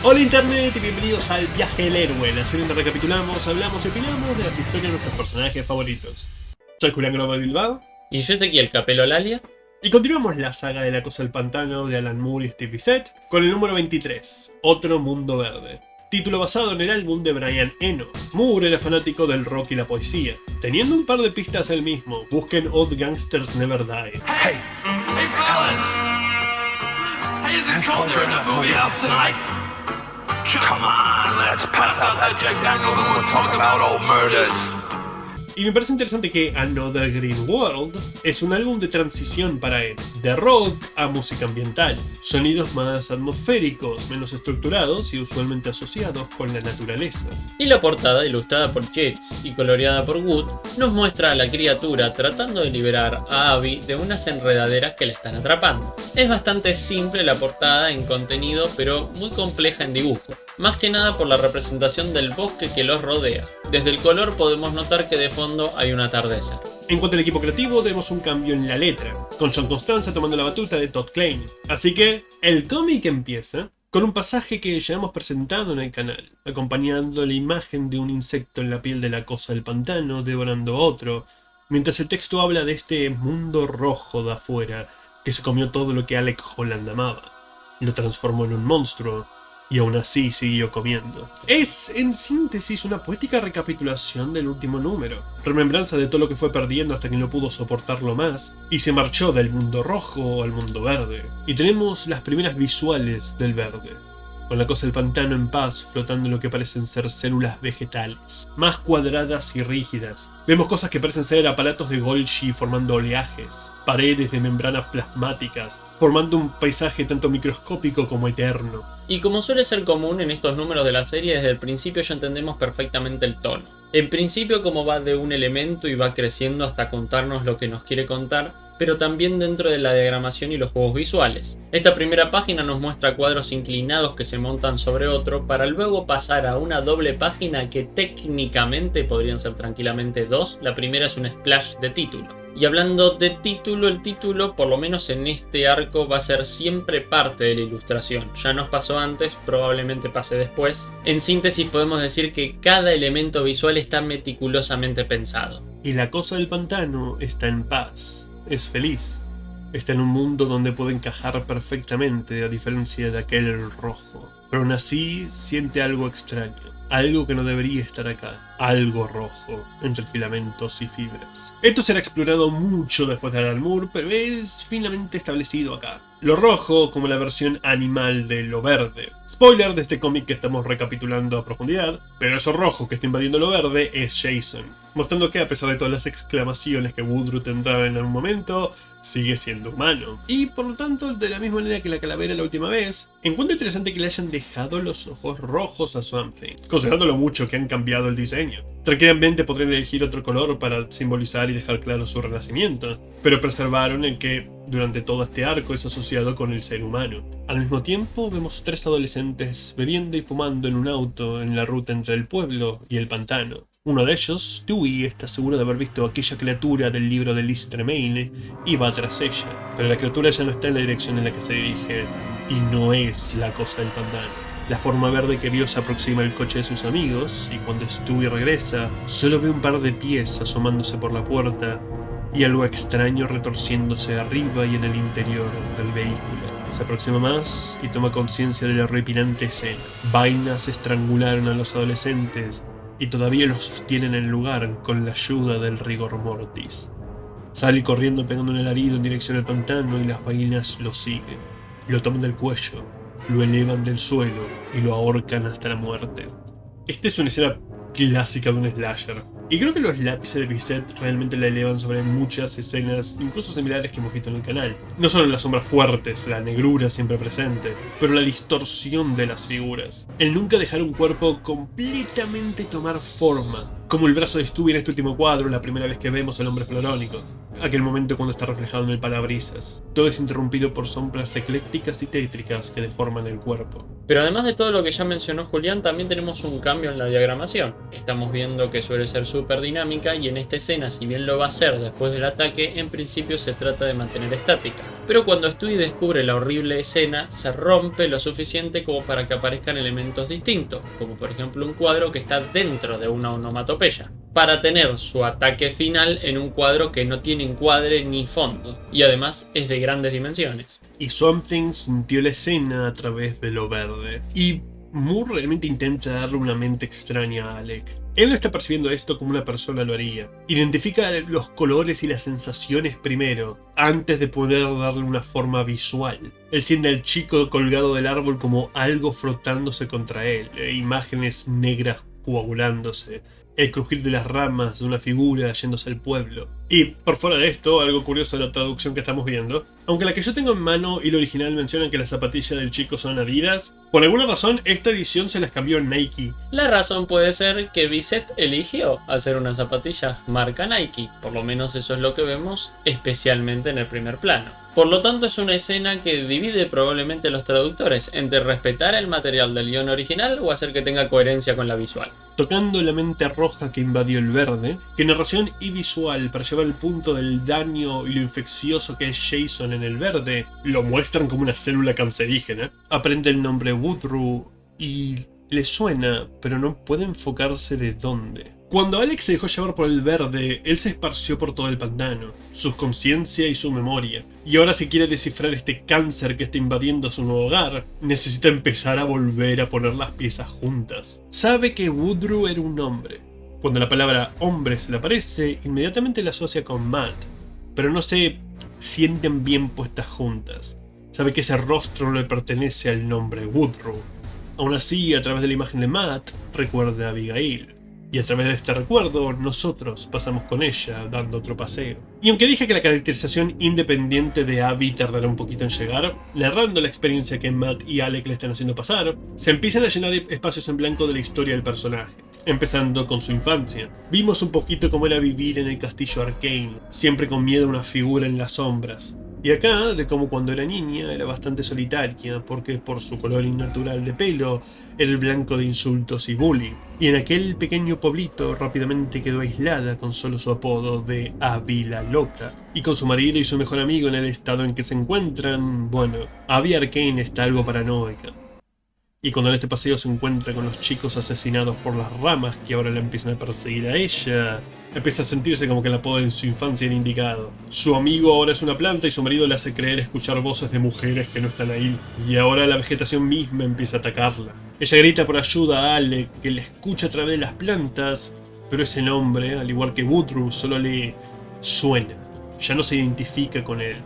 Hola Internet y bienvenidos al Viaje del Héroe, la serie donde recapitulamos, hablamos y opinamos de las historias de nuestros personajes favoritos. Soy Julián Groba Bilbao. Y yo Ezequiel Capelo Lalia. Y continuamos la saga de La Cosa del Pantano de Alan Moore y Steve Bissett con el número 23, Otro Mundo Verde. Título basado en el álbum de Brian Eno. Moore era fanático del rock y la poesía. Teniendo un par de pistas él mismo, busquen Old Gangsters Never Die. Hey fellas! Hey, is it cold there in the movie house tonight? Come on, let's pass out that Jack Daniels and we'll talk about old murders. Y me parece interesante que Another Green World es un álbum de transición para él, de rock a música ambiental, sonidos más atmosféricos, menos estructurados y usualmente asociados con la naturaleza. Y la portada, ilustrada por Yates y coloreada por Wood, nos muestra a la criatura tratando de liberar a Abby de unas enredaderas que la están atrapando. Es bastante simple la portada en contenido, pero muy compleja en dibujo, más que nada por la representación del bosque que los rodea. Desde el color podemos notar que de fondo hay un atardecer. En cuanto al equipo creativo, tenemos un cambio en la letra, con John Constanza tomando la batuta de Todd Klein. Así que, el cómic empieza con un pasaje que ya hemos presentado en el canal, acompañando la imagen de un insecto en la piel de la cosa del pantano devorando otro, mientras el texto habla de este mundo rojo de afuera que se comió todo lo que Alec Holland amaba, lo transformó en un monstruo, y aún así siguió comiendo. Es, en síntesis, una poética recapitulación del último número, remembranza de todo lo que fue perdiendo hasta que no pudo soportarlo más, y se marchó del mundo rojo al mundo verde. Y tenemos las primeras visuales del verde, con la cosa del pantano en paz flotando en lo que parecen ser células vegetales, más cuadradas y rígidas. Vemos cosas que parecen ser aparatos de Golgi formando oleajes, paredes de membranas plasmáticas, formando un paisaje tanto microscópico como eterno. Y como suele ser común en estos números de la serie, desde el principio ya entendemos perfectamente el tono. En principio como va de un elemento y va creciendo hasta contarnos lo que nos quiere contar, pero también dentro de la diagramación y los juegos visuales. Esta primera página nos muestra cuadros inclinados que se montan sobre otro para luego pasar a una doble página que técnicamente podrían ser tranquilamente dos. La primera es un splash de título. Y hablando de título, el título, por lo menos en este arco, va a ser siempre parte de la ilustración. Ya nos pasó antes, probablemente pase después. En síntesis podemos decir que cada elemento visual está meticulosamente pensado. Y la cosa del pantano está en paz, es feliz. Está en un mundo donde puede encajar perfectamente, a diferencia de aquel rojo. Pero aún así siente algo extraño, algo que no debería estar acá, algo rojo, entre filamentos y fibras. Esto será explorado mucho después de Alan Moore, pero es finalmente establecido acá. Lo rojo como la versión animal de lo verde. Spoiler de este cómic que estamos recapitulando a profundidad, pero eso rojo que está invadiendo lo verde es Jason, mostrando que a pesar de todas las exclamaciones que Woodrow tendrá en algún momento, sigue siendo humano. Y por lo tanto, de la misma manera que la calavera la última vez, encuentro interesante que le hayan dejado los ojos rojos a Swamp Thing, considerando lo mucho que han cambiado el diseño. Tranquilamente podrían elegir otro color para simbolizar y dejar claro su renacimiento, pero preservaron el que durante todo este arco es asociado con el ser humano. Al mismo tiempo vemos tres adolescentes bebiendo y fumando en un auto en la ruta entre el pueblo y el pantano. Uno de ellos, Dewey, está seguro de haber visto aquella criatura del libro de Liz Tremaine y va tras ella, pero la criatura ya no está en la dirección en la que se dirige y no es la cosa del pantano. La forma verde que vio se aproxima al coche de sus amigos y cuando Stewie regresa, solo ve un par de pies asomándose por la puerta y algo extraño retorciéndose arriba y en el interior del vehículo. Se aproxima más y toma conciencia de la horripilante escena. Vainas estrangularon a los adolescentes y todavía los sostienen en el lugar con la ayuda del rigor mortis. Sale corriendo pegando un alarido en dirección al pantano y las vainas lo siguen. Lo toman del cuello, lo elevan del suelo y lo ahorcan hasta la muerte. Esta es una escena clásica de un slasher. Y creo que los lápices de Bissett realmente la elevan sobre muchas escenas, incluso similares que hemos visto en el canal. No solo las sombras fuertes, la negrura siempre presente, pero la distorsión de las figuras. El nunca dejar un cuerpo completamente tomar forma, como el brazo de Stewie en este último cuadro, la primera vez que vemos al hombre florónico. Aquel momento cuando está reflejado en el parabrisas. Todo es interrumpido por sombras eclécticas y tétricas que deforman el cuerpo. Pero además de todo lo que ya mencionó Julián, también tenemos un cambio en la diagramación. Estamos viendo que suele ser súper dinámica y en esta escena, si bien lo va a ser después del ataque, en principio se trata de mantener estática. pero cuando Stewie descubre la horrible escena, se rompe lo suficiente como para que aparezcan elementos distintos, como por ejemplo un cuadro que está dentro de una onomatopeya, para tener su ataque final en un cuadro que no tiene encuadre ni fondo, y además es de grandes dimensiones. Y Swamp Thing sintió la escena a través de lo verde. Y Moore realmente intenta darle una mente extraña a Alec. Él no está percibiendo esto como una persona lo haría. Identifica los colores y las sensaciones primero, antes de poder darle una forma visual. Él siente al chico colgado del árbol como algo frotándose contra él, imágenes negras coagulándose, el crujir de las ramas de una figura yéndose al pueblo. Y por fuera de esto, algo curioso de la traducción que estamos viendo, aunque la que yo tengo en mano y la original mencionan que las zapatillas del chico son Adidas, por alguna razón esta edición se las cambió en Nike. La razón puede ser que Bissett eligió hacer unas zapatillas marca Nike, por lo menos eso es lo que vemos, especialmente en el primer plano. Por lo tanto es una escena que divide probablemente a los traductores entre respetar el material del guión original o hacer que tenga coherencia con la visual. Tocando la mente roja que invadió el verde, que narración y visual para llevar el punto del daño y lo infeccioso que es Jason en el verde, lo muestran como una célula cancerígena. Aprende el nombre Woodrue y le suena, pero no puede enfocarse de dónde. Cuando Alex se dejó llevar por el verde, él se esparció por todo el pantano, su conciencia y su memoria. Y ahora si quiere descifrar este cáncer que está invadiendo su nuevo hogar, necesita empezar a volver a poner las piezas juntas. Sabe que Woodrue era un hombre. Cuando la palabra hombre se le aparece, inmediatamente la asocia con Matt, pero no se sienten bien puestas juntas. Sabe que ese rostro no le pertenece al nombre Woodrue. Aún así, a través de la imagen de Matt, recuerda a Abigail. Y a través de este recuerdo, nosotros pasamos con ella, dando otro paseo. Y aunque dije que la caracterización independiente de Abby tardará un poquito en llegar, narrando la experiencia que Matt y Alec le están haciendo pasar, se empiezan a llenar espacios en blanco de la historia del personaje. Empezando con su infancia. Vimos un poquito cómo era vivir en el castillo Arcane, siempre con miedo a una figura en las sombras. Y acá, de cómo cuando era niña era bastante solitaria, porque por su color innatural de pelo, era el blanco de insultos y bullying. Y en aquel pequeño pueblito rápidamente quedó aislada con solo su apodo de Abby la Loca. Y con su marido y su mejor amigo en el estado en que se encuentran, bueno, Abby Arcane está algo paranoica. Y cuando en este paseo se encuentra con los chicos asesinados por las ramas que ahora la empiezan a perseguir a ella, empieza a sentirse como que el apodo en su infancia era indicado. Su amigo ahora es una planta y su marido le hace creer escuchar voces de mujeres que no están ahí. Y ahora la vegetación misma empieza a atacarla. Ella grita por ayuda a Alec, que le escucha a través de las plantas, pero ese nombre, al igual que Woodrue, solo le suena. Ya no se identifica con él.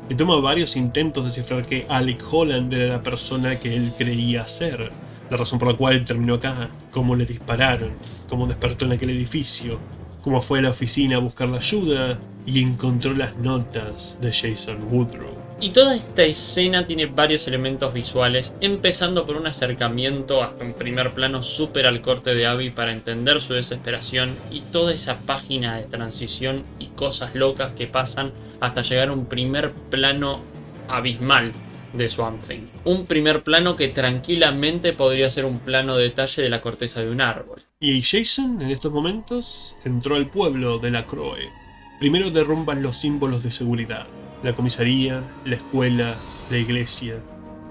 Y toma varios intentos de descifrar que Alec Holland era la persona que él creía ser, la razón por la cual terminó acá, cómo le dispararon, cómo despertó en aquel edificio, cómo fue a la oficina a buscar la ayuda y encontró las notas de Jason Woodrue. Y toda esta escena tiene varios elementos visuales, empezando por un acercamiento hasta un primer plano súper al corte de Abby para entender su desesperación y toda esa página de transición y cosas locas que pasan hasta llegar a un primer plano abismal de Swamp Thing. Un primer plano que tranquilamente podría ser un plano detalle de la corteza de un árbol. Y Jason, en estos momentos, entró al pueblo de La Croix. Primero derrumban los símbolos de seguridad. La comisaría, la escuela, la iglesia.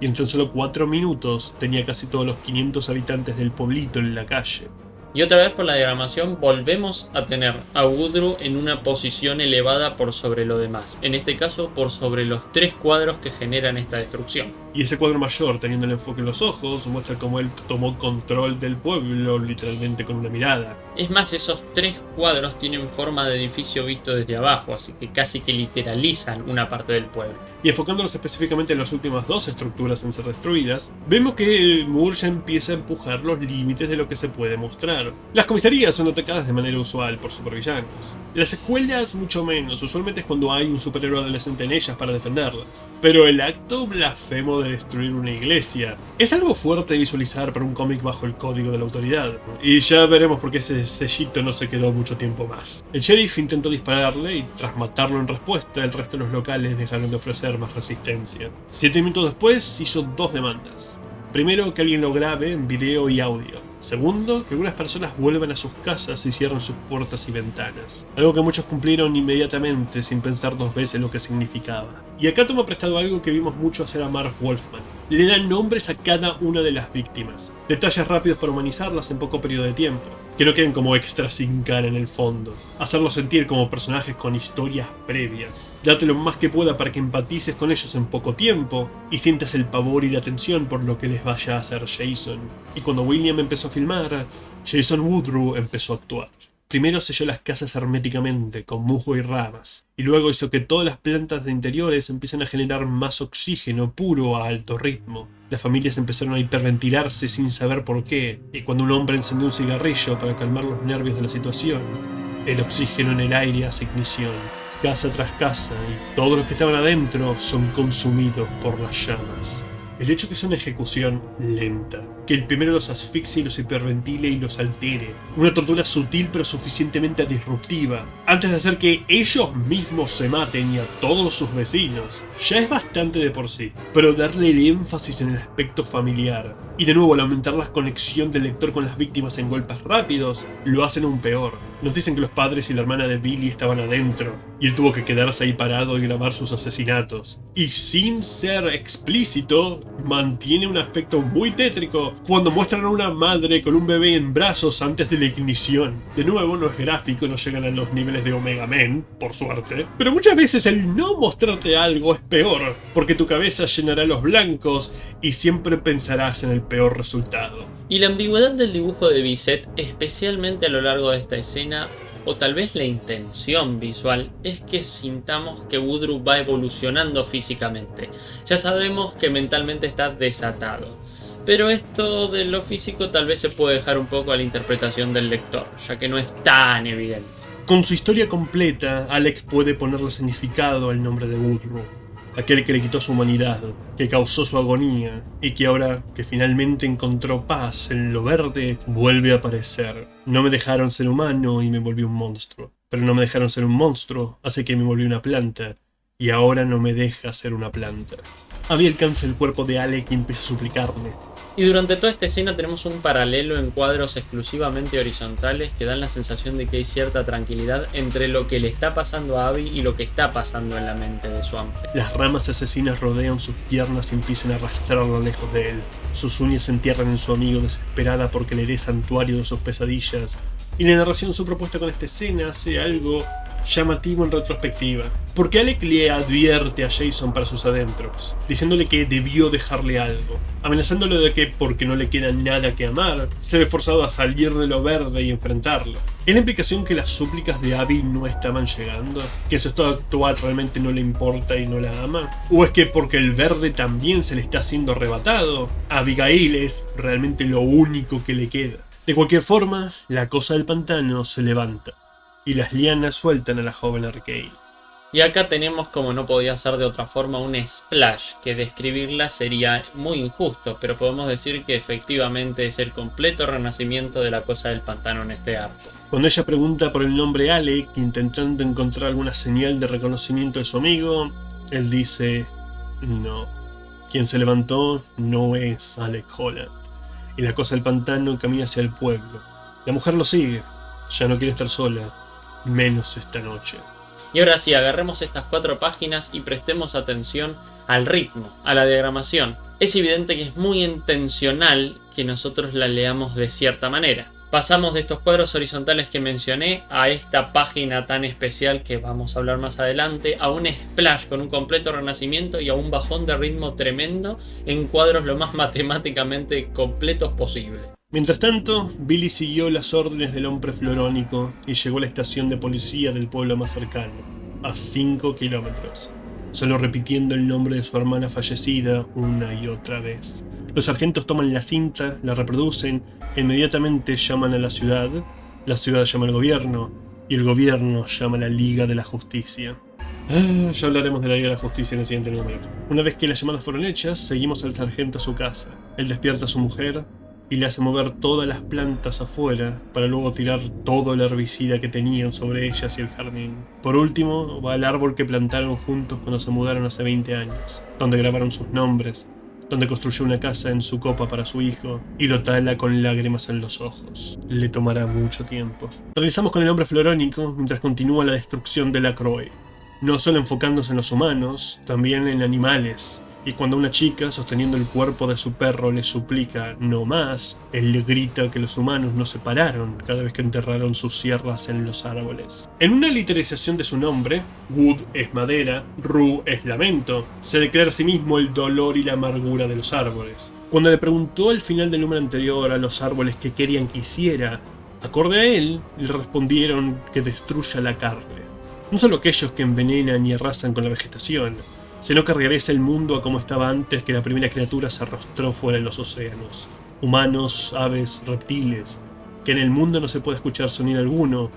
Y en tan solo 4 minutos tenía casi todos los 500 habitantes del pueblito en la calle. Y otra vez por la diagramación volvemos a tener a Woodrue en una posición elevada por sobre lo demás. En este caso por sobre los 3 cuadros que generan esta destrucción. Y ese cuadro mayor, teniendo el enfoque en los ojos, muestra cómo él tomó control del pueblo literalmente con una mirada. Es más, esos 3 cuadros tienen forma de edificio visto desde abajo, así que casi que literalizan una parte del pueblo. Y enfocándonos específicamente en las últimas 2 estructuras en ser destruidas, vemos que Moore ya empieza a empujar los límites de lo que se puede mostrar. Las comisarías son atacadas de manera usual por supervillanos. Las escuelas mucho menos, usualmente es cuando hay un superhéroe adolescente en ellas para defenderlas. Pero el acto blasfemo de destruir una iglesia es algo fuerte de visualizar para un cómic bajo el código de la autoridad. Y ya veremos por qué ese sellito no se quedó mucho tiempo más. El sheriff intentó dispararle y tras matarlo en respuesta, el resto de los locales dejaron de ofrecer más resistencia. 7 minutos después hizo 2 demandas. Primero, que alguien lo grabe en video y audio. Segundo, que algunas personas vuelvan a sus casas y cierren sus puertas y ventanas. Algo que muchos cumplieron inmediatamente sin pensar dos veces lo que significaba. Y acá tomo prestado algo que vimos mucho hacer a Marv Wolfman. Le dan nombres a cada una de las víctimas. Detalles rápidos para humanizarlas en poco periodo de tiempo. Que no queden como extras sin cara en el fondo. Hacerlos sentir como personajes con historias previas. Darte lo más que pueda para que empatices con ellos en poco tiempo y sientas el pavor y la tensión por lo que les vaya a hacer Jason. Y cuando William empezó a filmar, Jason Woodrue empezó a actuar. Primero selló las casas herméticamente, con musgo y ramas, y luego hizo que todas las plantas de interiores empiecen a generar más oxígeno puro a alto ritmo. Las familias empezaron a hiperventilarse sin saber por qué, y cuando un hombre encendió un cigarrillo para calmar los nervios de la situación, el oxígeno en el aire hace ignición, casa tras casa, y todos los que estaban adentro son consumidos por las llamas. El hecho que sea una ejecución lenta, que el primero los asfixie, los hiperventile y los altere, una tortura sutil pero suficientemente disruptiva, antes de hacer que ellos mismos se maten y a todos sus vecinos, ya es bastante de por sí, pero darle el énfasis en el aspecto familiar, y de nuevo al aumentar la conexión del lector con las víctimas en golpes rápidos, lo hacen aún peor. Nos dicen que los padres y la hermana de Billy estaban adentro, y él tuvo que quedarse ahí parado y grabar sus asesinatos. Y sin ser explícito, mantiene un aspecto muy tétrico cuando muestran a una madre con un bebé en brazos antes de la ignición. De nuevo, no es gráfico, no llegan a los niveles de Omega Men, por suerte, pero muchas veces el no mostrarte algo es peor, porque tu cabeza llenará los blancos y siempre pensarás en el peor resultado. Y la ambigüedad del dibujo de Bissett, especialmente a lo largo de esta escena, o tal vez la intención visual, es que sintamos que Woodrue va evolucionando físicamente. Ya sabemos que mentalmente está desatado, pero esto de lo físico tal vez se puede dejar un poco a la interpretación del lector, ya que no es tan evidente. Con su historia completa, Alec puede ponerle significado al nombre de Woodrue. Aquel que le quitó su humanidad, que causó su agonía, y que ahora que finalmente encontró paz en lo verde, vuelve a aparecer. No me dejaron ser humano y me volví un monstruo. Pero no me dejaron ser un monstruo, hace que me volví una planta. Y ahora no me deja ser una planta. Abby alcanza el cuerpo de Alec y empieza a suplicarle. Y durante toda esta escena tenemos un paralelo en cuadros exclusivamente horizontales que dan la sensación de que hay cierta tranquilidad entre lo que le está pasando a Abby y lo que está pasando en la mente de Swamp Thing. Las ramas asesinas rodean sus piernas y empiezan a arrastrarlo lejos de él. Sus uñas se entierran en su amigo desesperada porque le dé santuario de sus pesadillas. Y la narración su propuesta con esta escena hace algo llamativo en retrospectiva, porque Alec le advierte a Jason para sus adentros, diciéndole que debió dejarle algo, amenazándolo de que porque no le queda nada que amar, se ve forzado a salir de lo verde y enfrentarlo. ¿Es la implicación que las súplicas de Abby no estaban llegando? ¿Que su estado actual realmente no le importa y no la ama? ¿O es que porque el verde también se le está siendo arrebatado, Abigail es realmente lo único que le queda? De cualquier forma, la cosa del pantano se levanta y las lianas sueltan a la joven Arcade. Y acá tenemos, como no podía ser de otra forma, un splash, que describirla sería muy injusto, pero podemos decir que efectivamente es el completo renacimiento de la cosa del pantano en este arco. Cuando ella pregunta por el nombre Alec, intentando encontrar alguna señal de reconocimiento de su amigo, él dice no. Quien se levantó no es Alec Holland. Y la cosa del pantano camina hacia el pueblo. La mujer lo sigue, ya no quiere estar sola. Menos esta noche. Y ahora sí, agarremos estas 4 páginas y prestemos atención al ritmo, a la diagramación. Es evidente que es muy intencional que nosotros la leamos de cierta manera. Pasamos de estos cuadros horizontales que mencioné a esta página tan especial que vamos a hablar más adelante, a un splash con un completo renacimiento y a un bajón de ritmo tremendo en cuadros lo más matemáticamente completos posible. Mientras tanto, Billy siguió las órdenes del hombre florónico y llegó a la estación de policía del pueblo más cercano, a 5 kilómetros, solo repitiendo el nombre de su hermana fallecida una y otra vez. Los sargentos toman la cinta, la reproducen, e inmediatamente llaman a la ciudad llama al gobierno, y el gobierno llama a la Liga de la Justicia. Ya hablaremos de la Liga de la Justicia en el siguiente número. Una vez que las llamadas fueron hechas, seguimos al sargento a su casa. Él despierta a su mujer y le hace mover todas las plantas afuera para luego tirar todo el herbicida que tenían sobre ellas y el jardín. Por último, va al árbol que plantaron juntos cuando se mudaron hace 20 años, donde grabaron sus nombres, donde construyó una casa en su copa para su hijo y lo tala con lágrimas en los ojos. Le tomará mucho tiempo. Regresamos con el hombre florónico mientras continúa la destrucción de la Croix, no solo enfocándose en los humanos, también en animales. Y cuando una chica, sosteniendo el cuerpo de su perro, le suplica no más, él le grita que los humanos no se pararon cada vez que enterraron sus sierras en los árboles. En una literalización de su nombre, Wood es madera, Ru es lamento, se declara a sí mismo el dolor y la amargura de los árboles. Cuando le preguntó al final del número anterior a los árboles qué querían que hiciera, acorde a él, le respondieron que destruya la carne. No solo aquellos que envenenan y arrasan con la vegetación, sino que regresa el mundo a como estaba antes que la primera criatura se arrastró fuera de los océanos. Humanos, aves, reptiles, que en el mundo no se puede escuchar sonido alguno,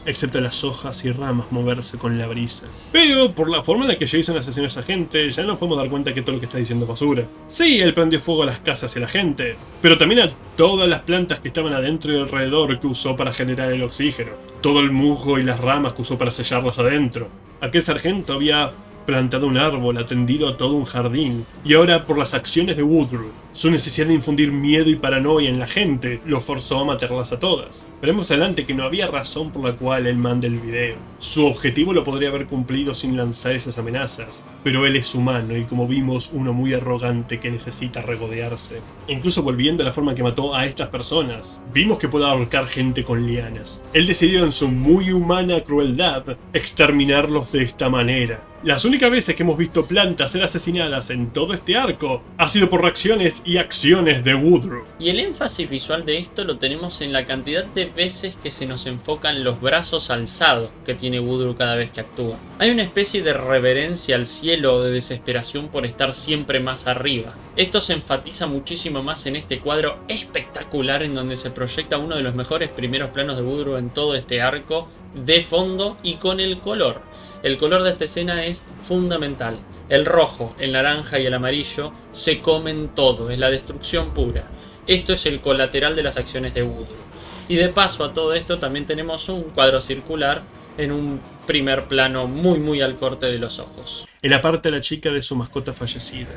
excepto las hojas y ramas moverse con la brisa. Pero, por la forma en la que Jason asesinó a esa gente, ya nos podemos dar cuenta que todo lo que está diciendo es basura. Sí, él prendió fuego a las casas y a la gente, pero también a todas las plantas que estaban adentro y alrededor que usó para generar el oxígeno, todo el musgo y las ramas que usó para sellarlas adentro. Aquel sargento había plantado un árbol, atendido a todo un jardín, y ahora por las acciones de Woodrow, su necesidad de infundir miedo y paranoia en la gente, lo forzó a matarlas a todas. Veremos adelante que no había razón por la cual él mande el video. Su objetivo lo podría haber cumplido sin lanzar esas amenazas, pero él es humano y como vimos, uno muy arrogante que necesita regodearse. Incluso volviendo a la forma que mató a estas personas, vimos que puede ahorcar gente con lianas. Él decidió en su muy humana crueldad exterminarlos de esta manera. Las únicas veces que hemos visto plantas ser asesinadas en todo este arco ha sido por reacciones y acciones de Woodrow. Y el énfasis visual de esto lo tenemos en la cantidad de veces que se nos enfocan los brazos alzados que tiene Woodrow cada vez que actúa. Hay una especie de reverencia al cielo o de desesperación por estar siempre más arriba. Esto se enfatiza muchísimo más en este cuadro espectacular en donde se proyecta uno de los mejores primeros planos de Woodrow en todo este arco, de fondo y con el color. El color de esta escena es fundamental. El rojo, el naranja y el amarillo se comen todo, es la destrucción pura. Esto es el colateral de las acciones de Woodrow. Y de paso a todo esto también tenemos un cuadro circular en un primer plano muy al corte de los ojos. Él aparta a la chica de su mascota fallecida,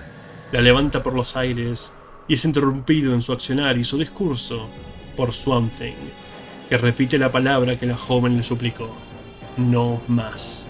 la levanta por los aires y es interrumpido en su accionar y su discurso por Swamp Thing, que repite la palabra que la joven le suplicó: no más.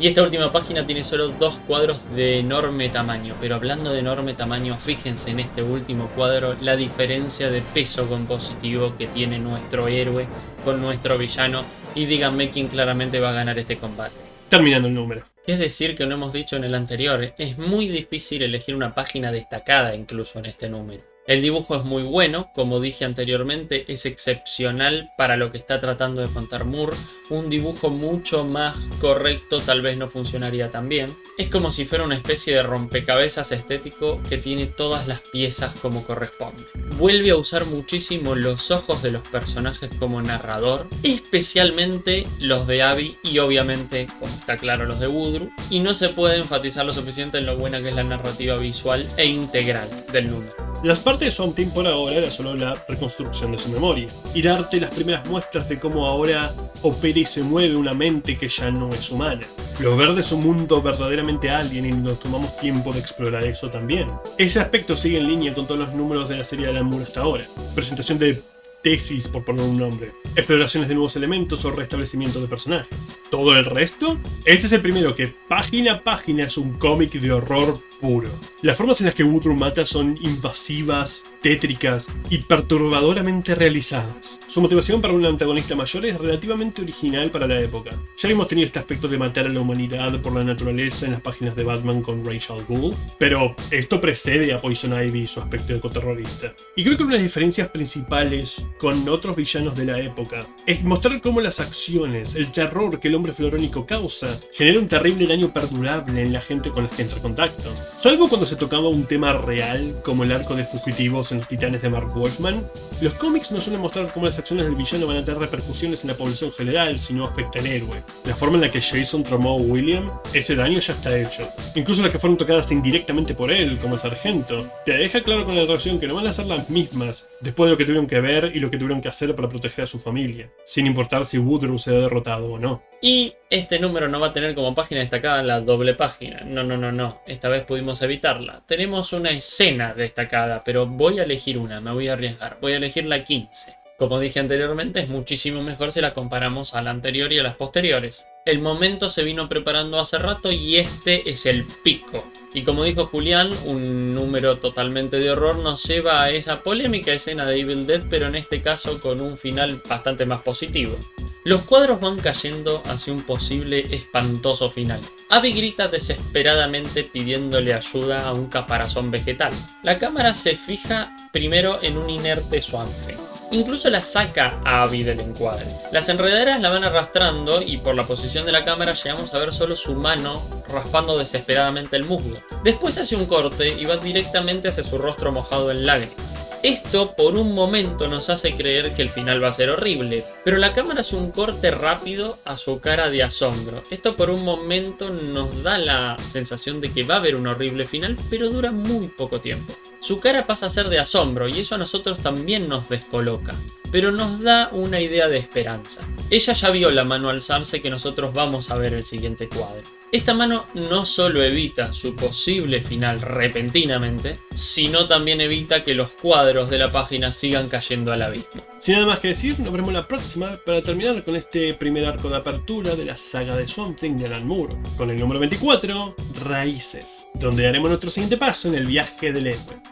Y esta última página tiene solo 2 cuadros de enorme tamaño, pero hablando de enorme tamaño, fíjense en este último cuadro la diferencia de peso compositivo que tiene nuestro héroe con nuestro villano, y díganme quién claramente va a ganar este combate. Terminando el número. Es decir, que no hemos dicho en el anterior, es muy difícil elegir una página destacada incluso en este número. El dibujo es muy bueno, como dije anteriormente, es excepcional para lo que está tratando de contar Moore. Un dibujo mucho más correcto tal vez no funcionaría tan bien. Es como si fuera una especie de rompecabezas estético que tiene todas las piezas como corresponde. Vuelve a usar muchísimo los ojos de los personajes como narrador, especialmente los de Abby y obviamente, como está claro, los de Woodrow. Y no se puede enfatizar lo suficiente en lo buena que es la narrativa visual e integral del número. Las partes de Swamp Thing por ahora era solo la reconstrucción de su memoria y darte las primeras muestras de cómo ahora opera y se mueve una mente que ya no es humana. Lo verde es un mundo verdaderamente alien y nos tomamos tiempo de explorar eso también. Ese aspecto sigue en línea con todos los números de la serie de Alan Moore hasta ahora. Presentación de tesis, por poner un nombre, exploraciones de nuevos elementos o restablecimiento de personajes. ¿Todo el resto? Este es el primero que página a página es un cómic de horror puro. Las formas en las que Woodrow mata son invasivas, tétricas y perturbadoramente realizadas. Su motivación para un antagonista mayor es relativamente original para la época. Ya hemos tenido este aspecto de matar a la humanidad por la naturaleza en las páginas de Batman con Ra's al Ghul, pero esto precede a Poison Ivy y su aspecto ecoterrorista. Y creo que una de las diferencias principales con otros villanos de la época es mostrar cómo las acciones, el terror que el hombre florónico causa, genera un terrible daño perdurable en la gente con la que entra en contacto. Salvo cuando se tocaba un tema real, como el arco de fugitivos en los Titanes de Mark Wolfman, los cómics no suelen mostrar cómo las acciones del villano van a tener repercusiones en la población general, sino afecta al héroe. La forma en la que Jason traumó a William, ese daño ya está hecho. Incluso las que fueron tocadas indirectamente por él, como el sargento, te deja claro con la narración que no van a ser las mismas después de lo que tuvieron que ver y lo que tuvieron que hacer para proteger a su familia, sin importar si Woodrow se ha derrotado o no. Y este número no va a tener como página destacada la doble página. No. Esta vez pudimos evitarla. Tenemos una escena destacada, pero voy a elegir una, me voy a arriesgar. Voy a elegir la 15. Como dije anteriormente, es muchísimo mejor si la comparamos a la anterior y a las posteriores. El momento se vino preparando hace rato y este es el pico. Y como dijo Julián, un número totalmente de horror nos lleva a esa polémica escena de Evil Dead, pero en este caso con un final bastante más positivo. Los cuadros van cayendo hacia un posible espantoso final. Abby grita desesperadamente pidiéndole ayuda a un caparazón vegetal. La cámara se fija primero en un inerte Swamp Thing. Incluso la saca a Abby del encuadre. Las enredaderas la van arrastrando y por la posición de la cámara llegamos a ver solo su mano raspando desesperadamente el musgo. Después hace un corte y va directamente hacia su rostro mojado en lágrimas. Esto por un momento nos hace creer que el final va a ser horrible, pero la cámara hace un corte rápido a su cara de asombro. Esto por un momento nos da la sensación de que va a haber un horrible final, pero dura muy poco tiempo. Su cara pasa a ser de asombro y eso a nosotros también nos descoloca, pero nos da una idea de esperanza. Ella ya vio la mano alzarse que nosotros vamos a ver el siguiente cuadro. Esta mano no solo evita su posible final repentinamente, sino también evita que los cuadros de la página sigan cayendo al abismo. Sin nada más que decir, nos veremos la próxima para terminar con este primer arco de apertura de la saga de Swamp Thing de Alan Moore, con el número 24, Raíces, donde haremos nuestro siguiente paso en el viaje del héroe.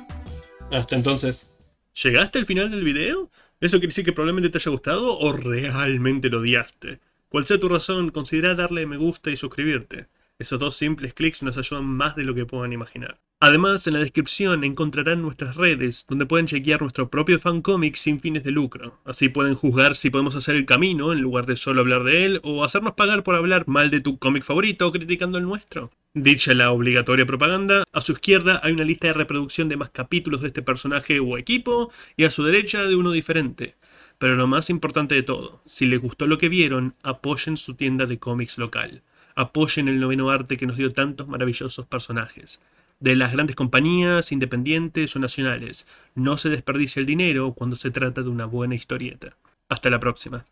Hasta entonces, ¿llegaste al final del video? ¿Eso quiere decir que probablemente te haya gustado o realmente lo odiaste? Cual sea tu razón, considera darle me gusta y suscribirte. Esos dos simples clics nos ayudan más de lo que puedan imaginar. Además, en la descripción encontrarán nuestras redes, donde pueden chequear nuestro propio fancomic sin fines de lucro. Así pueden juzgar si podemos hacer el camino en lugar de solo hablar de él, o hacernos pagar por hablar mal de tu cómic favorito criticando el nuestro. Dicha la obligatoria propaganda, a su izquierda hay una lista de reproducción de más capítulos de este personaje o equipo, y a su derecha de uno diferente. Pero lo más importante de todo, si les gustó lo que vieron, apoyen su tienda de cómics local. Apoyen el noveno arte que nos dio tantos maravillosos personajes. De las grandes compañías, independientes o nacionales, no se desperdicia el dinero cuando se trata de una buena historieta. Hasta la próxima.